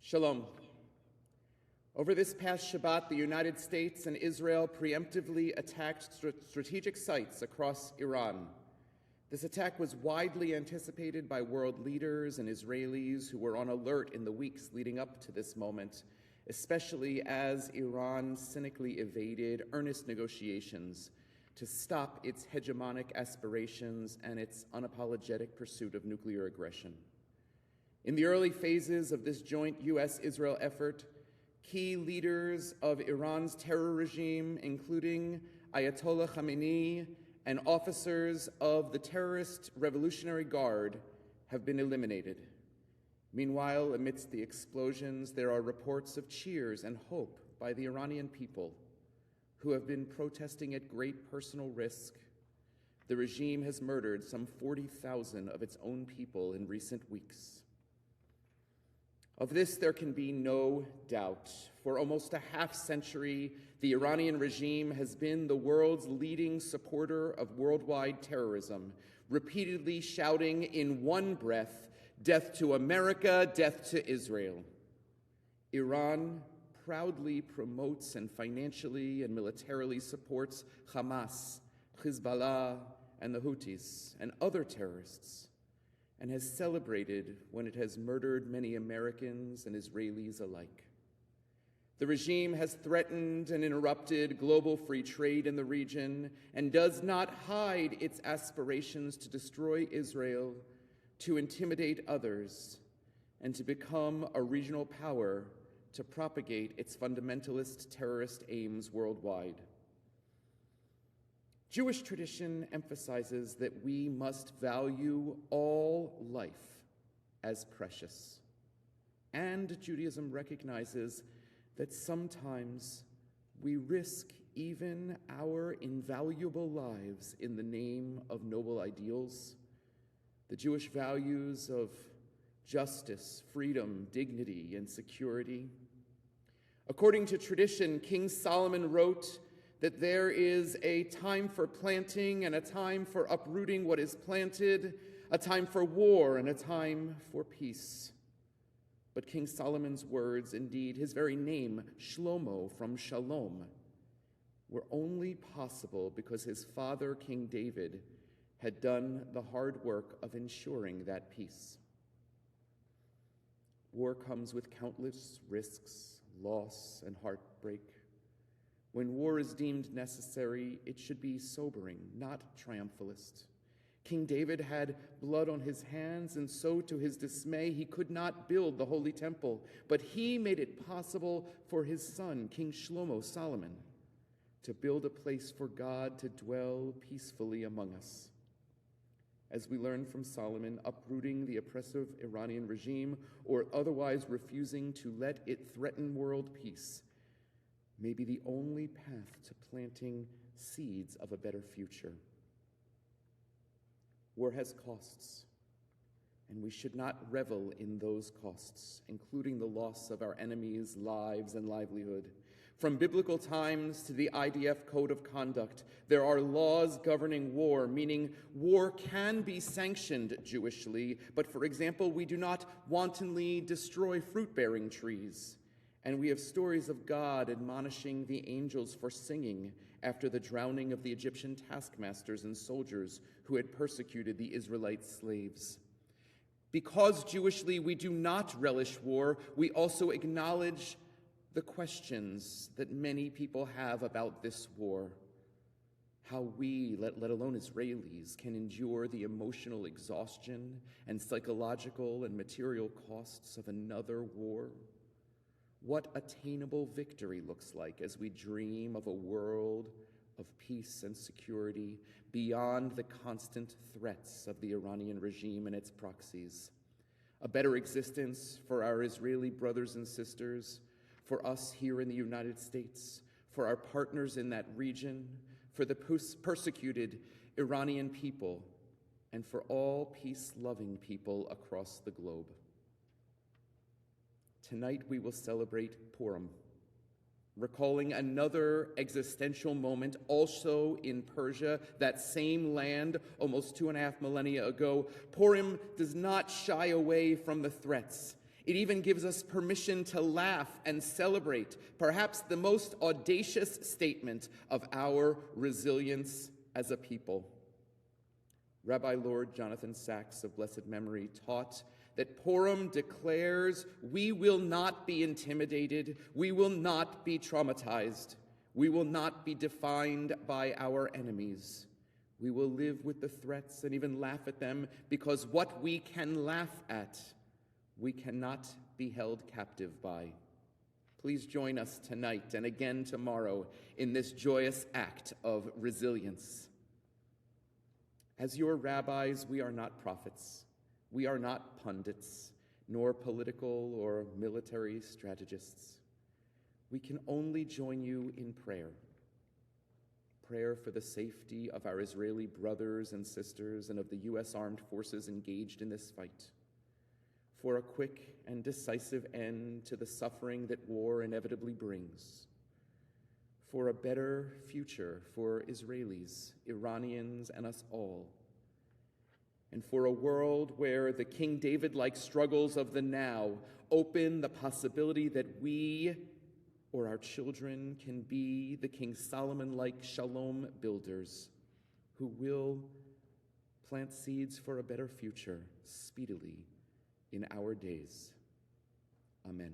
Shalom. Over this past Shabbat, the United States and Israel preemptively attacked strategic sites across Iran. This attack was widely anticipated by world leaders and Israelis who were on alert in the weeks leading up to this moment, especially as Iran cynically evaded earnest negotiations to stop its hegemonic aspirations and its unapologetic pursuit of nuclear aggression. In the early phases of this joint U.S.-Israel effort, key leaders of Iran's terror regime, including Ayatollah Khamenei and officers of the terrorist Revolutionary Guard, have been eliminated. Meanwhile, amidst the explosions, there are reports of cheers and hope by the Iranian people, who have been protesting at great personal risk. The regime has murdered some 40,000 of its own people in recent weeks. Of this, there can be no doubt. For almost a half-century, the Iranian regime has been the world's leading supporter of worldwide terrorism, repeatedly shouting in one breath, "Death to America, death to Israel." Iran proudly promotes and financially and militarily supports Hamas, Hezbollah, and the Houthis, and other terrorists, and has celebrated when it has murdered many Americans and Israelis alike. The regime has threatened and interrupted global free trade in the region and does not hide its aspirations to destroy Israel, to intimidate others, and to become a regional power to propagate its fundamentalist terrorist aims worldwide. Jewish tradition emphasizes that we must value all life as precious. And Judaism recognizes that sometimes we risk even our invaluable lives in the name of noble ideals. The Jewish values of justice, freedom, dignity, and security. According to tradition, King Solomon wrote that there is a time for planting and a time for uprooting what is planted, a time for war and a time for peace. But King Solomon's words, indeed his very name, Shlomo from Shalom, were only possible because his father, King David, had done the hard work of ensuring that peace. War comes with countless risks, loss, and heartbreak. When war is deemed necessary, it should be sobering, not triumphalist. King David had blood on his hands, and so to his dismay, he could not build the Holy Temple, but he made it possible for his son, King Shlomo Solomon, to build a place for God to dwell peacefully among us. As we learn from Solomon, uprooting the oppressive Iranian regime or otherwise refusing to let it threaten world peace may be the only path to planting seeds of a better future. War has costs, and we should not revel in those costs, including the loss of our enemies' lives and livelihood. From biblical times to the IDF Code of Conduct, there are laws governing war, meaning war can be sanctioned Jewishly, but for example, we do not wantonly destroy fruit-bearing trees. And we have stories of God admonishing the angels for singing after the drowning of the Egyptian taskmasters and soldiers who had persecuted the Israelite slaves. Because Jewishly we do not relish war, we also acknowledge the questions that many people have about this war. How we, let alone Israelis, can endure the emotional exhaustion and psychological and material costs of another war. What attainable victory looks like as we dream of a world of peace and security beyond the constant threats of the Iranian regime and its proxies. A better existence for our Israeli brothers and sisters, for us here in the United States, for our partners in that region, for the persecuted Iranian people, and for all peace-loving people across the globe. Tonight we will celebrate Purim, recalling another existential moment also in Persia, that same land almost 2.5 millennia ago. Purim does not shy away from the threats. It even gives us permission to laugh and celebrate, perhaps the most audacious statement of our resilience as a people. Rabbi Lord Jonathan Sachs of blessed memory taught that Purim declares we will not be intimidated, we will not be traumatized, we will not be defined by our enemies. We will live with the threats and even laugh at them, because what we can laugh at, we cannot be held captive by. Please join us tonight and again tomorrow in this joyous act of resilience. As your rabbis, we are not prophets. We are not pundits, nor political or military strategists. We can only join you in prayer. Prayer for the safety of our Israeli brothers and sisters and of the U.S. armed forces engaged in this fight. For a quick and decisive end to the suffering that war inevitably brings. For a better future for Israelis, Iranians, and us all. And for a world where the King David-like struggles of the now open the possibility that we or our children can be the King Solomon-like shalom builders who will plant seeds for a better future speedily in our days. Amen.